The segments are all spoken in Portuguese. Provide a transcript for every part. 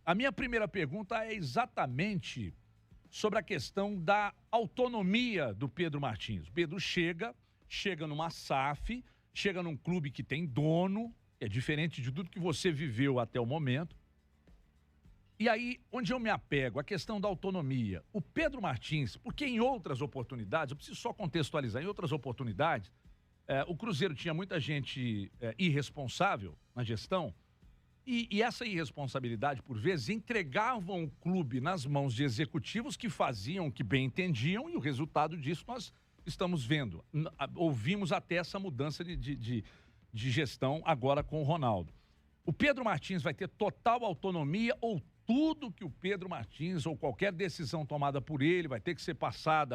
A minha primeira pergunta é exatamente sobre a questão da autonomia do Pedro Martins. O Pedro chega numa SAF, chega num clube que tem dono, é diferente de tudo que você viveu até o momento. E aí, onde eu me apego, a questão da autonomia. O Pedro Martins, porque em outras oportunidades, eu preciso só contextualizar, em outras oportunidades, o Cruzeiro tinha muita gente irresponsável na gestão, e essa irresponsabilidade, por vezes, entregavam o clube nas mãos de executivos que faziam o que bem entendiam, e o resultado disso nós estamos vendo. Ouvimos até essa mudança de gestão agora com o Ronaldo. O Pedro Martins vai ter total autonomia ou tudo que o Pedro Martins ou qualquer decisão tomada por ele vai ter que ser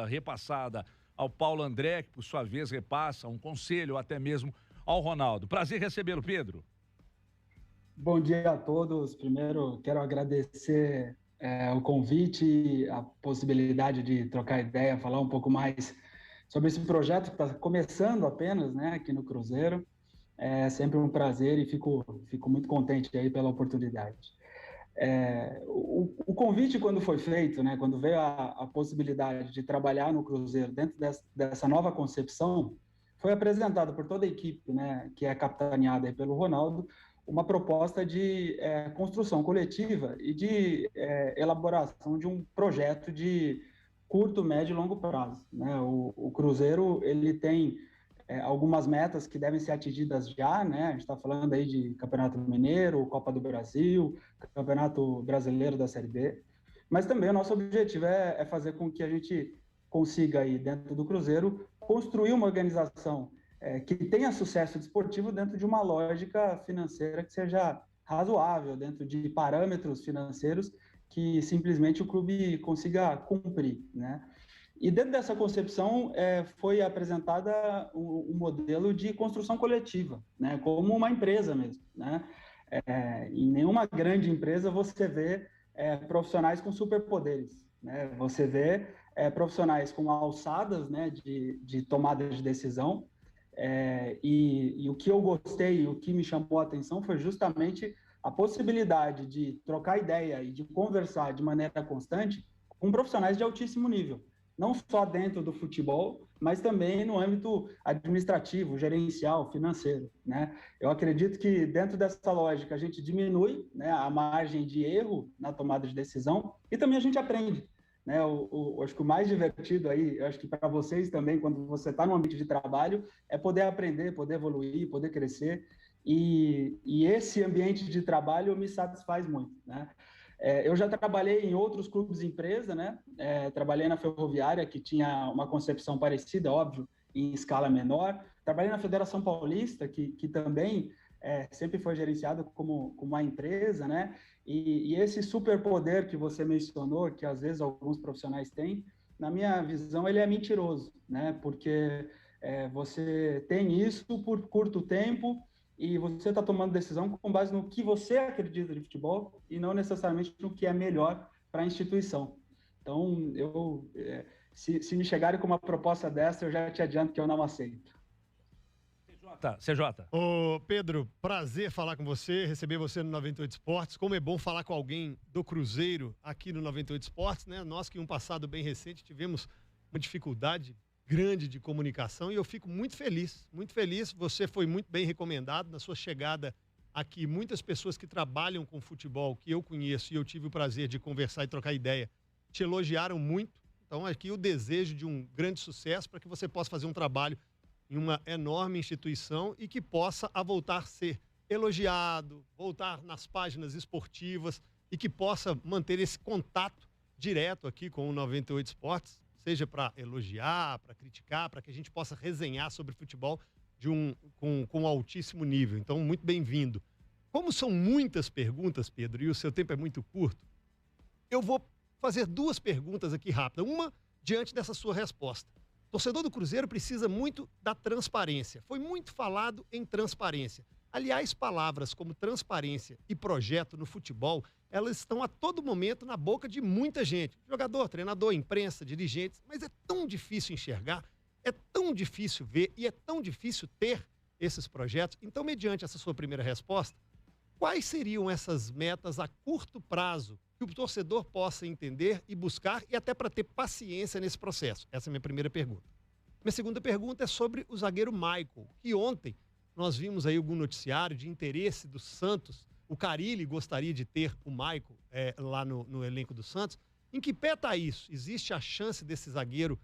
repassada ao Paulo André, que por sua vez repassa um conselho ou até mesmo ao Ronaldo? Prazer recebê-lo, Pedro. Bom dia a todos. Primeiro, quero agradecer o convite, a possibilidade de trocar ideia, falar um pouco mais sobre esse projeto que está começando apenas, né, aqui no Cruzeiro. É sempre um prazer e fico muito contente aí pela oportunidade. O convite, quando foi feito, né, quando veio a possibilidade de trabalhar no Cruzeiro dentro dessa nova concepção, foi apresentado por toda a equipe, né, que é capitaneada aí pelo Ronaldo, uma proposta de construção coletiva e de elaboração de um projeto de curto, médio e longo prazo, né? O Cruzeiro, ele tem algumas metas que devem ser atingidas já, né? A gente está falando aí de Campeonato Mineiro, Copa do Brasil, Campeonato Brasileiro da Série B, mas também o nosso objetivo é fazer com que a gente consiga aí, dentro do Cruzeiro, construir uma organização que tenha sucesso desportivo dentro de uma lógica financeira que seja razoável, dentro de parâmetros financeiros que simplesmente o clube consiga cumprir, né? E dentro dessa concepção foi apresentada um modelo de construção coletiva, né? Como uma empresa mesmo, né? Em nenhuma grande empresa você vê profissionais com superpoderes, né? Você vê profissionais com alçadas, né, de tomada de decisão. E o que eu gostei, o que me chamou a atenção foi justamente a possibilidade de trocar ideia e de conversar de maneira constante com profissionais de altíssimo nível, não só dentro do futebol, mas também no âmbito administrativo, gerencial, financeiro, né? Eu acredito que dentro dessa lógica a gente diminui, né, a margem de erro na tomada de decisão e também a gente aprende. Né, acho que o mais divertido aí, eu acho que para vocês também, quando você está no ambiente de trabalho, é poder aprender, poder evoluir, poder crescer, e esse ambiente de trabalho me satisfaz muito, né? Eu já trabalhei em outros clubes de empresa, né? Trabalhei na Ferroviária, que tinha uma concepção parecida, óbvio, em escala menor. Trabalhei na Federação Paulista, que também sempre foi gerenciado como uma empresa, né? E esse superpoder que você mencionou, que às vezes alguns profissionais têm, na minha visão, ele é mentiroso, né? Porque você tem isso por curto tempo e você está tomando decisão com base no que você acredita de futebol e não necessariamente no que é melhor para a instituição. Então, se me chegarem com uma proposta dessa, eu já te adianto que eu não aceito. CJ. Ô, Pedro, prazer falar com você, receber você no 98 Esportes. Como é bom falar com alguém do Cruzeiro aqui no 98 Esportes, né? Nós que em um passado bem recente tivemos uma dificuldade grande de comunicação e eu fico muito feliz, muito feliz. Você foi muito bem recomendado na sua chegada aqui. Muitas pessoas que trabalham com futebol, que eu conheço e eu tive o prazer de conversar e trocar ideia, te elogiaram muito. Então aqui o desejo de um grande sucesso para que você possa fazer um trabalho em uma enorme instituição e que possa voltar a ser elogiado, voltar nas páginas esportivas e que possa manter esse contato direto aqui com o 98 Esportes, seja para elogiar, para criticar, para que a gente possa resenhar sobre futebol com altíssimo nível. Então, muito bem-vindo. Como são muitas perguntas, Pedro, e o seu tempo é muito curto, eu vou fazer duas perguntas aqui rápidas. Uma, diante dessa sua resposta. O torcedor do Cruzeiro precisa muito da transparência. Foi muito falado em transparência. Aliás, palavras como transparência e projeto no futebol, elas estão a todo momento na boca de muita gente. Jogador, treinador, imprensa, dirigentes. Mas é tão difícil enxergar, é tão difícil ver e é tão difícil ter esses projetos. Então, mediante essa sua primeira resposta, Quais seriam essas metas a curto prazo que o torcedor possa entender e buscar e até para ter paciência nesse processo? Essa é a minha primeira pergunta. Minha segunda pergunta é sobre o zagueiro Michael, que ontem nós vimos aí algum noticiário de interesse do Santos. O Carille gostaria de ter o Michael lá no elenco do Santos. Em que pé está isso? Existe a chance desse zagueiro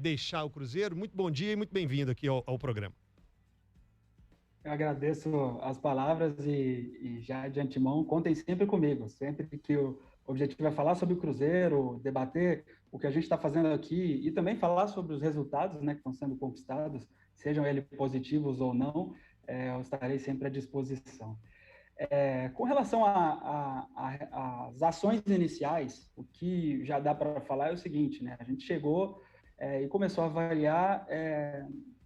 deixar o Cruzeiro? Muito bom dia e muito bem-vindo aqui ao programa. Eu agradeço as palavras e já de antemão, contem sempre comigo. Sempre que o objetivo é falar sobre o Cruzeiro, debater o que a gente está fazendo aqui e também falar sobre os resultados, né, que estão sendo conquistados, sejam eles positivos ou não, eu estarei sempre à disposição. Com relação às ações iniciais, o que já dá para falar é o seguinte, né? A gente chegou e começou a avaliar,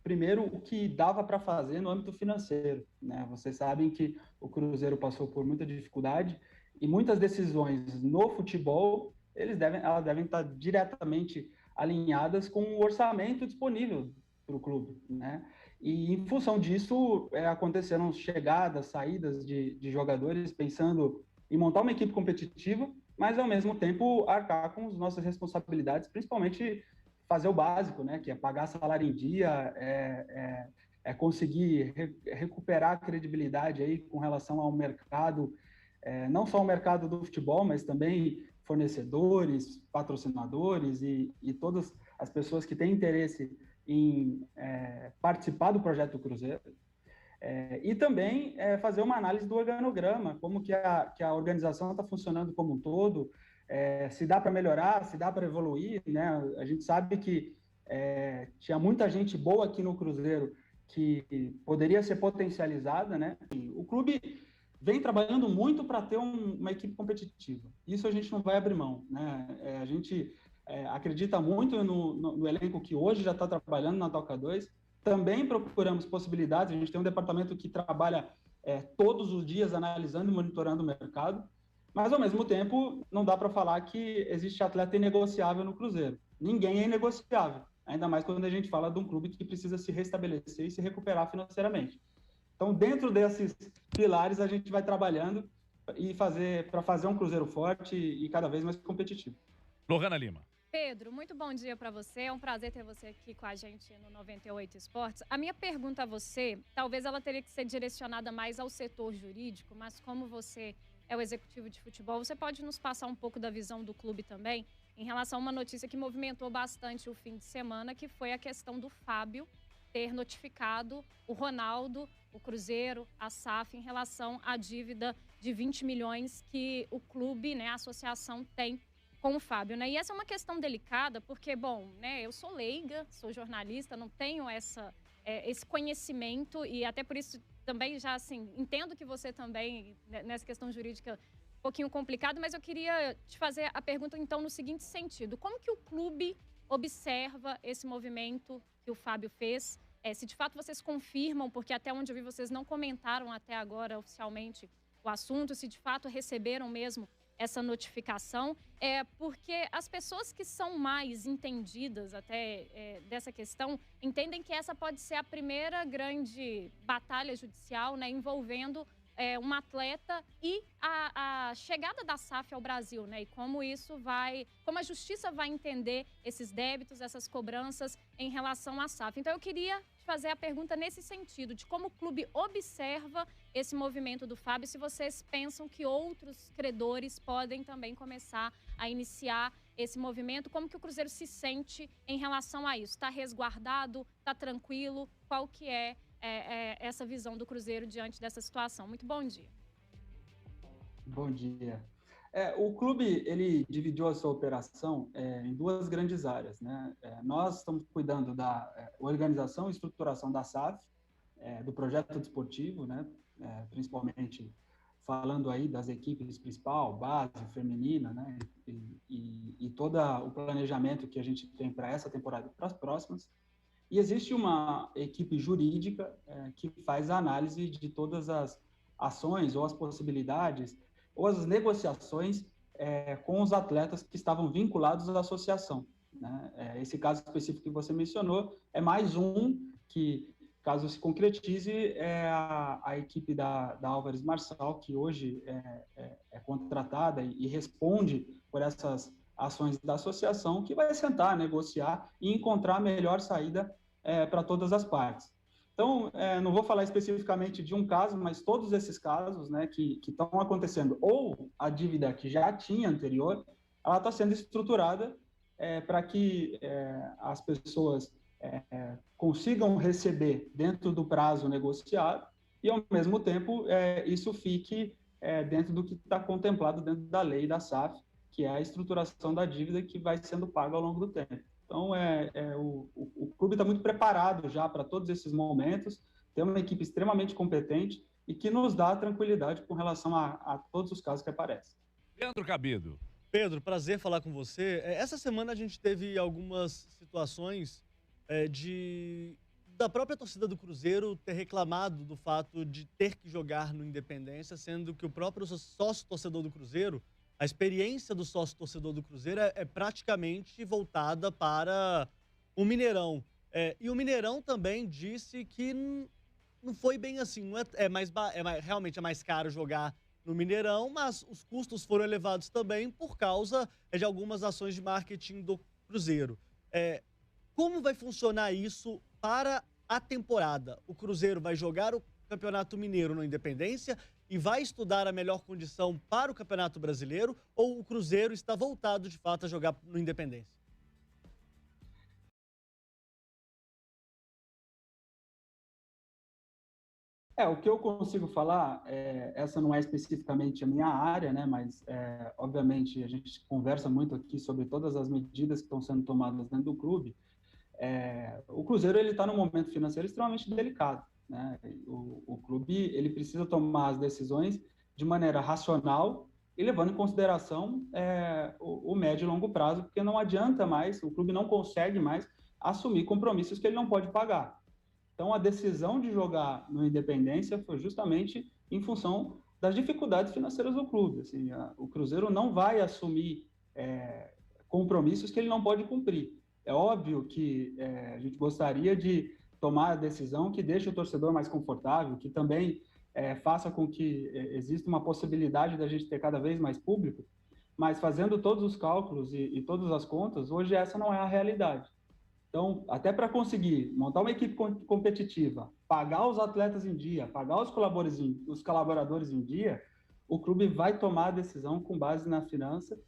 primeiro, o que dava para fazer no âmbito financeiro, né? Vocês sabem que o Cruzeiro passou por muita dificuldade e muitas decisões no futebol, elas devem estar diretamente alinhadas com o orçamento disponível para o clube, né? E, em função disso, aconteceram chegadas, saídas de jogadores pensando em montar uma equipe competitiva, mas, ao mesmo tempo, arcar com as nossas responsabilidades, principalmente fazer o básico, né? Que é pagar salário em dia, conseguir recuperar a credibilidade aí com relação ao mercado, não só o mercado do futebol, mas também fornecedores, patrocinadores e todas as pessoas que têm interesse em participar do projeto do Cruzeiro, e também fazer uma análise do organograma, como que a organização está funcionando como um todo, se dá para melhorar, se dá para evoluir, né? A gente sabe que tinha muita gente boa aqui no Cruzeiro que poderia ser potencializada, né? O clube vem trabalhando muito para ter uma equipe competitiva. Isso a gente não vai abrir mão, né? A gente acredita muito no elenco que hoje já está trabalhando na Toca 2. Também procuramos possibilidades. A gente tem um departamento que trabalha todos os dias analisando e monitorando o mercado, mas, ao mesmo tempo, não dá para falar que existe atleta inegociável no Cruzeiro. Ninguém é inegociável, ainda mais quando a gente fala de um clube que precisa se restabelecer e se recuperar financeiramente. Então, dentro desses pilares, a gente vai trabalhando para fazer um Cruzeiro forte e cada vez mais competitivo. Lohana Lima. Pedro, muito bom dia para você. É um prazer ter você aqui com a gente no 98 Esportes. A minha pergunta a você, talvez ela teria que ser direcionada mais ao setor jurídico, mas como você é o executivo de futebol, você pode nos passar um pouco da visão do clube também em relação a uma notícia que movimentou bastante o fim de semana, que foi a questão do Fábio ter notificado o Ronaldo, o Cruzeiro, a SAF, em relação à dívida de 20 milhões que o clube, né, a associação tem com o Fábio, né? E essa é uma questão delicada, porque, bom, né, eu sou leiga, sou jornalista, não tenho esse conhecimento e até por isso também já, assim, entendo que você também, nessa questão jurídica, um pouquinho complicado, mas eu queria te fazer a pergunta, então, no seguinte sentido. Como que o clube observa esse movimento que o Fábio fez? Se de fato vocês confirmam, porque até onde eu vi vocês não comentaram até agora oficialmente o assunto, se de fato receberam mesmo essa notificação, porque as pessoas que são mais entendidas até dessa questão entendem que essa pode ser a primeira grande batalha judicial, né, envolvendo um atleta e a chegada da SAF ao Brasil, né, e como a justiça vai entender esses débitos, essas cobranças em relação à SAF. Então eu queria te fazer a pergunta nesse sentido, de como o clube observa esse movimento do Fábio, se vocês pensam que outros credores podem também começar a iniciar esse movimento, como que o Cruzeiro se sente em relação a isso? Está resguardado? Está tranquilo? Qual que é essa visão do Cruzeiro diante dessa situação? Muito bom dia. Bom dia. O clube, ele dividiu a sua operação em duas grandes áreas, né? Nós estamos cuidando da organização e estruturação da SAF, do projeto desportivo, né? Principalmente falando aí das equipes principal, base, feminina, né? E todo o planejamento que a gente tem para essa temporada e para as próximas. E existe uma equipe jurídica que faz a análise de todas as ações ou as possibilidades ou as negociações com os atletas que estavam vinculados à associação, né? Esse caso específico que você mencionou é mais um que caso se concretize, a equipe da Álvares Marçal, que hoje é contratada e responde por essas ações da associação, que vai sentar, negociar e encontrar a melhor saída para todas as partes. Então, não vou falar especificamente de um caso, mas todos esses casos, né, que estão acontecendo, ou a dívida que já tinha anterior, ela está sendo estruturada para que as pessoas consigam receber dentro do prazo negociado e, ao mesmo tempo, isso fique dentro do que está contemplado dentro da lei da SAF, que é a estruturação da dívida que vai sendo paga ao longo do tempo. Então, o clube está muito preparado já para todos esses momentos, tem uma equipe extremamente competente e que nos dá tranquilidade com relação a todos os casos que aparecem. Leandro Cabido. Pedro, prazer falar com você. Essa semana a gente teve algumas situações da própria torcida do Cruzeiro ter reclamado do fato de ter que jogar no Independência, sendo que o próprio sócio-torcedor do Cruzeiro, a experiência do sócio-torcedor do Cruzeiro é praticamente voltada para o Mineirão. E o Mineirão também disse que não foi bem assim. Realmente é mais caro jogar no Mineirão, mas os custos foram elevados também por causa de algumas ações de marketing do Cruzeiro. Como vai funcionar isso para a temporada? O Cruzeiro vai jogar o Campeonato Mineiro no Independência e vai estudar a melhor condição para o Campeonato Brasileiro, ou o Cruzeiro está voltado de fato a jogar no Independência? O que eu consigo falar, essa não é especificamente a minha área, né, mas, obviamente, a gente conversa muito aqui sobre todas as medidas que estão sendo tomadas dentro do clube. O Cruzeiro está num momento financeiro extremamente delicado, né? O clube ele precisa tomar as decisões de maneira racional e levando em consideração o médio e longo prazo, porque não adianta mais, o clube não consegue mais assumir compromissos que ele não pode pagar. Então, a decisão de jogar no Independência foi justamente em função das dificuldades financeiras do clube. Assim, o Cruzeiro não vai assumir compromissos que ele não pode cumprir. É óbvio que a gente gostaria de tomar a decisão que deixe o torcedor mais confortável, que também faça com que exista uma possibilidade da gente ter cada vez mais público, mas fazendo todos os cálculos e todas as contas, hoje essa não é a realidade. Então, até para conseguir montar uma equipe competitiva, pagar os atletas em dia, pagar os colaboradores em dia, o clube vai tomar a decisão com base na finança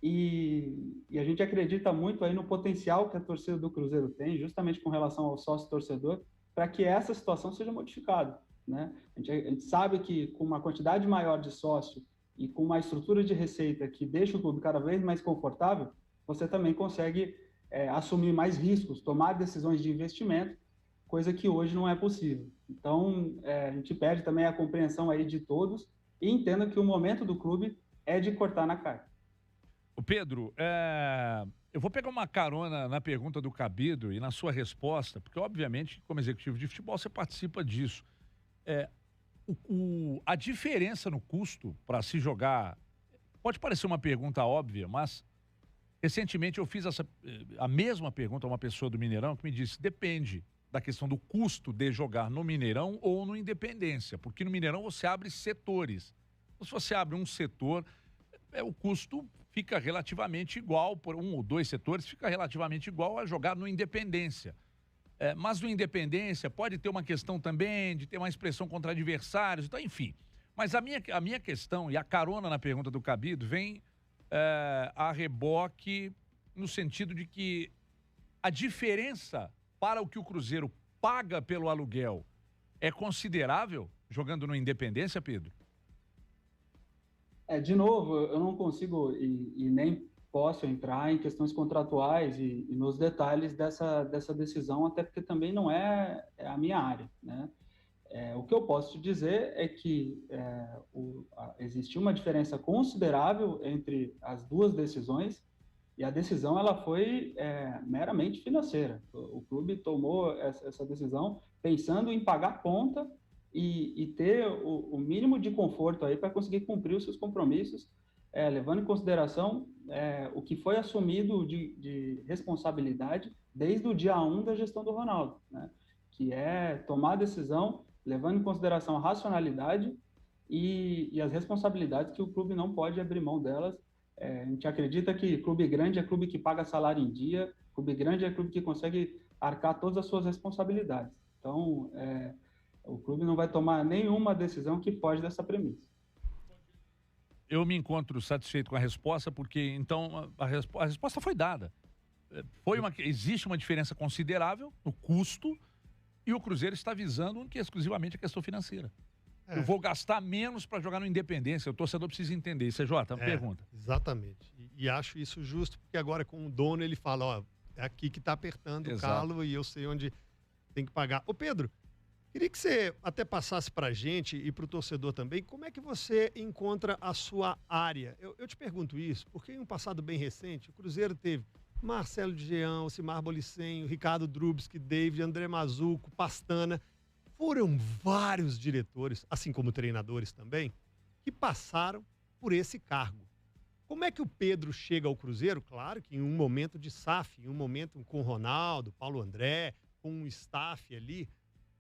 e a gente acredita muito aí no potencial que a torcida do Cruzeiro tem, justamente com relação ao sócio-torcedor, para que essa situação seja modificada, né? A gente sabe que com uma quantidade maior de sócio e com uma estrutura de receita que deixa o clube cada vez mais confortável, você também consegue assumir mais riscos, tomar decisões de investimento, coisa que hoje não é possível. Então, a gente pede também a compreensão aí de todos e entenda que o momento do clube é de cortar na carne. O Pedro, eu vou pegar uma carona na pergunta do Cabido e na sua resposta, porque, obviamente, como executivo de futebol, você participa disso. A diferença no custo para se jogar pode parecer uma pergunta óbvia, mas recentemente eu fiz a mesma pergunta a uma pessoa do Mineirão que me disse, depende da questão do custo de jogar no Mineirão ou no Independência, porque no Mineirão você abre setores. Então, se você abre um setor, o custo fica relativamente igual, por um ou dois setores, fica relativamente igual a jogar no Independência. Mas no Independência pode ter uma questão também de ter uma expressão contra adversários, então, enfim. Mas a minha questão, e a carona na pergunta do Cabido, vem a reboque no sentido de que a diferença para o que o Cruzeiro paga pelo aluguel é considerável jogando no Independência, Pedro? De novo, eu não consigo e nem posso entrar em questões contratuais e nos detalhes dessa decisão, até porque também não é a minha área, né? O que eu posso te dizer é que existiu uma diferença considerável entre as duas decisões e a decisão ela foi meramente financeira. O clube tomou essa decisão pensando em pagar a conta e ter o mínimo de conforto aí para conseguir cumprir os seus compromissos, levando em consideração o que foi assumido de responsabilidade desde o dia 1 da gestão do Ronaldo, né? que é tomar a decisão levando em consideração a racionalidade e as responsabilidades que o clube não pode abrir mão delas. A gente acredita que clube grande é clube que paga salário em dia, clube grande é clube que consegue arcar todas as suas responsabilidades. Então, o clube não vai tomar nenhuma decisão que foge dessa premissa. Eu me encontro satisfeito com a resposta, porque então a resposta foi dada. Existe uma diferença considerável no custo e o Cruzeiro está visando exclusivamente a questão financeira. Eu vou gastar menos para jogar no Independência. O torcedor precisa entender. Isso é Jota, uma pergunta. Exatamente. E acho isso justo, porque agora com o dono ele fala, ó, é aqui que está apertando o calo e eu sei onde tem que pagar. Ô Pedro, queria que você até passasse para a gente e para o torcedor também, como é que você encontra a sua área? Eu te pergunto isso, porque em um passado bem recente, o Cruzeiro teve Marcelo de Jean, Ocimar Bolicenho, Ricardo Drubsky, David, André Mazuco, Pastana. Foram vários diretores, assim como treinadores também, que passaram por esse cargo. Como é que o Pedro chega ao Cruzeiro? Claro que em um momento de SAF, em um momento com o Ronaldo, Paulo André, com um staff ali.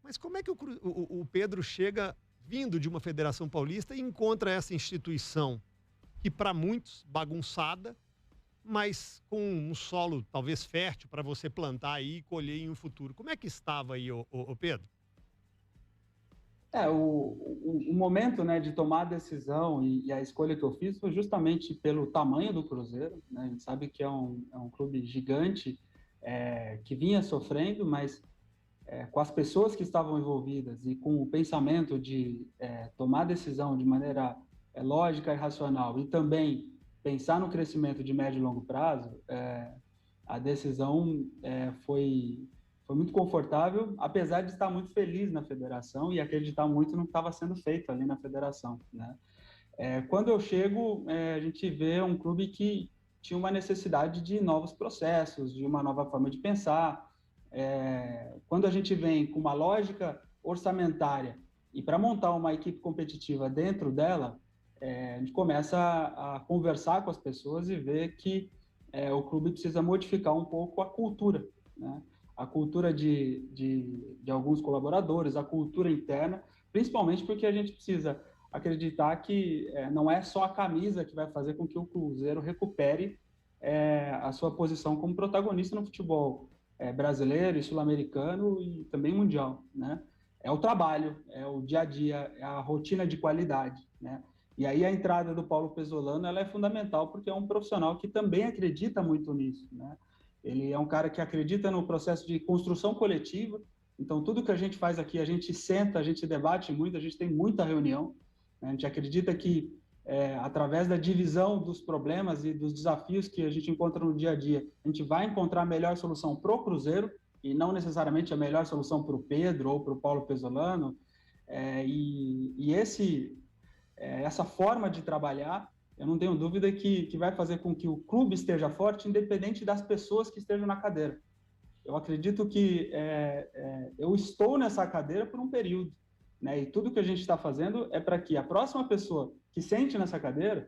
Mas como é que o Pedro chega vindo de uma Federação Paulista e encontra essa instituição que para muitos bagunçada, mas com um solo talvez fértil para você plantar aí e colher em um futuro. Como é que estava aí, o Pedro? O momento, né, de tomar a decisão e a escolha que eu fiz foi justamente pelo tamanho do Cruzeiro, né? A gente sabe que é um clube gigante, que vinha sofrendo, mas com as pessoas que estavam envolvidas e com o pensamento de tomar a decisão de maneira lógica e racional e também pensar no crescimento de médio e longo prazo, a decisão foi muito confortável, apesar de estar muito feliz na federação e acreditar muito no que estava sendo feito ali na federação, né? Quando eu chego, a gente vê um clube que tinha uma necessidade de novos processos, de uma nova forma de pensar. Quando a gente vem com uma lógica orçamentária e para montar uma equipe competitiva dentro dela, a gente começa a conversar com as pessoas e ver que o clube precisa modificar um pouco a cultura, né? A cultura de alguns colaboradores, a cultura interna, principalmente porque a gente precisa acreditar que não é só a camisa que vai fazer com que o Cruzeiro recupere a sua posição como protagonista no futebol brasileiro e sul-americano e também mundial, né? É o trabalho, é o dia a dia, é a rotina de qualidade, né? E aí a entrada do Paulo Pesolano ela é fundamental porque é um profissional que também acredita muito nisso, né? Ele é um cara que acredita no processo de construção coletiva. Então, tudo que a gente faz aqui, a gente senta, a gente debate muito, a gente tem muita reunião, né? A gente acredita que, através da divisão dos problemas e dos desafios que a gente encontra no dia a dia, a gente vai encontrar a melhor solução para o Cruzeiro e não necessariamente a melhor solução para o Pedro ou para o Paulo Pesolano. Essa forma de trabalhar, eu não tenho dúvida que vai fazer com que o clube esteja forte, independente das pessoas que estejam na cadeira. Eu acredito que eu estou nessa cadeira por um período, né? E tudo que a gente está fazendo é para que a próxima pessoa que sente nessa cadeira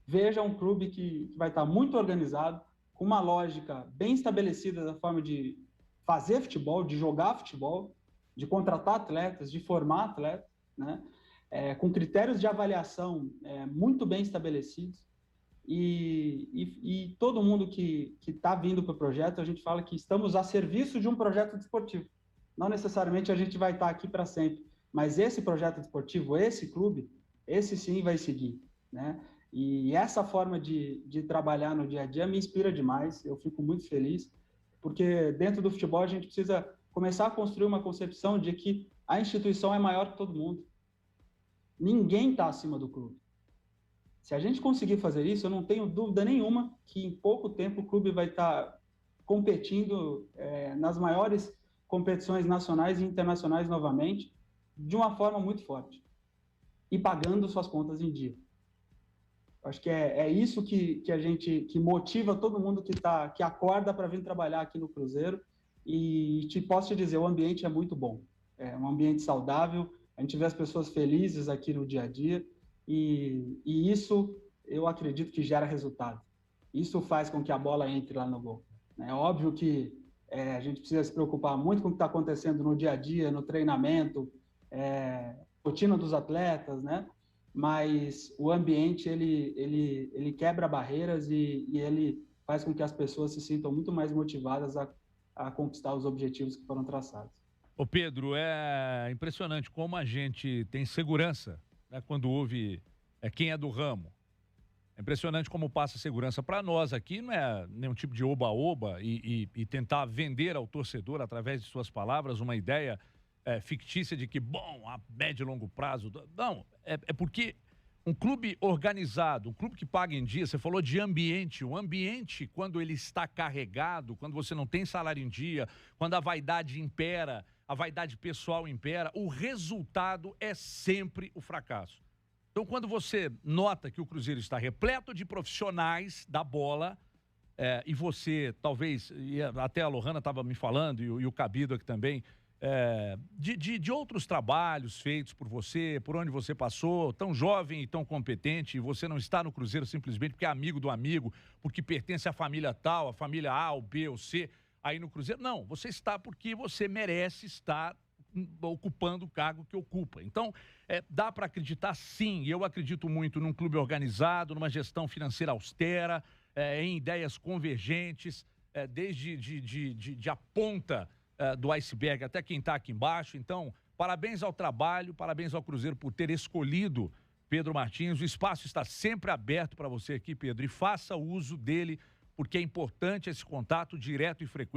veja um clube que vai estar muito organizado, com uma lógica bem estabelecida da forma de fazer futebol, de jogar futebol, de contratar atletas, de formar atletas, né? Com critérios de avaliação muito bem estabelecidos e todo mundo que está vindo para o projeto, a gente fala que estamos a serviço de um projeto desportivo. Não necessariamente a gente vai estar aqui para sempre, mas esse projeto desportivo, esse clube, esse sim vai seguir, né? E essa forma de trabalhar no dia a dia me inspira demais, eu fico muito feliz, porque dentro do futebol a gente precisa começar a construir uma concepção de que a instituição é maior que todo mundo. Ninguém está acima do clube. Se a gente conseguir fazer isso, eu não tenho dúvida nenhuma que em pouco tempo o clube vai estar competindo nas maiores competições nacionais e internacionais novamente, de uma forma muito forte e pagando suas contas em dia. Acho que é isso que motiva todo mundo que acorda para vir trabalhar aqui no Cruzeiro. E posso te dizer, o ambiente é muito bom. É um ambiente saudável. A gente vê as pessoas felizes aqui no dia a dia e isso eu acredito que gera resultado. Isso faz com que a bola entre lá no gol. É óbvio que A gente precisa se preocupar muito com o que está acontecendo no dia a dia, no treinamento, rotina dos atletas, né? Mas o ambiente, ele quebra barreiras e ele faz com que as pessoas se sintam muito mais motivadas a conquistar os objetivos que foram traçados. Ô Pedro, é impressionante como a gente tem segurança, né, quando houve quem é do ramo. É impressionante como passa segurança para nós aqui, não é nenhum tipo de oba-oba e tentar vender ao torcedor, através de suas palavras, uma ideia fictícia de que, bom, a médio e longo prazo... Não, é porque um clube organizado, um clube que paga em dia, você falou de ambiente, o ambiente, quando ele está carregado, quando você não tem salário em dia, quando a vaidade impera, a vaidade pessoal impera, o resultado é sempre o fracasso. Então, quando você nota que o Cruzeiro está repleto de profissionais da bola, e você, talvez, e até a Lohana estava me falando, e o Cabido aqui também, de outros trabalhos feitos por você, por onde você passou, tão jovem e tão competente, e você não está no Cruzeiro simplesmente porque é amigo do amigo, porque pertence à família tal, à família A, ou B, ou C, aí no Cruzeiro. Não, você está porque você merece estar ocupando o cargo que ocupa. Então, dá para acreditar sim, e eu acredito muito num clube organizado, numa gestão financeira austera, em ideias convergentes, desde a ponta do iceberg até quem está aqui embaixo. Então, parabéns ao trabalho, parabéns ao Cruzeiro por ter escolhido Pedro Martins. O espaço está sempre aberto para você aqui, Pedro, e faça uso dele, porque é importante esse contato direto e frequente.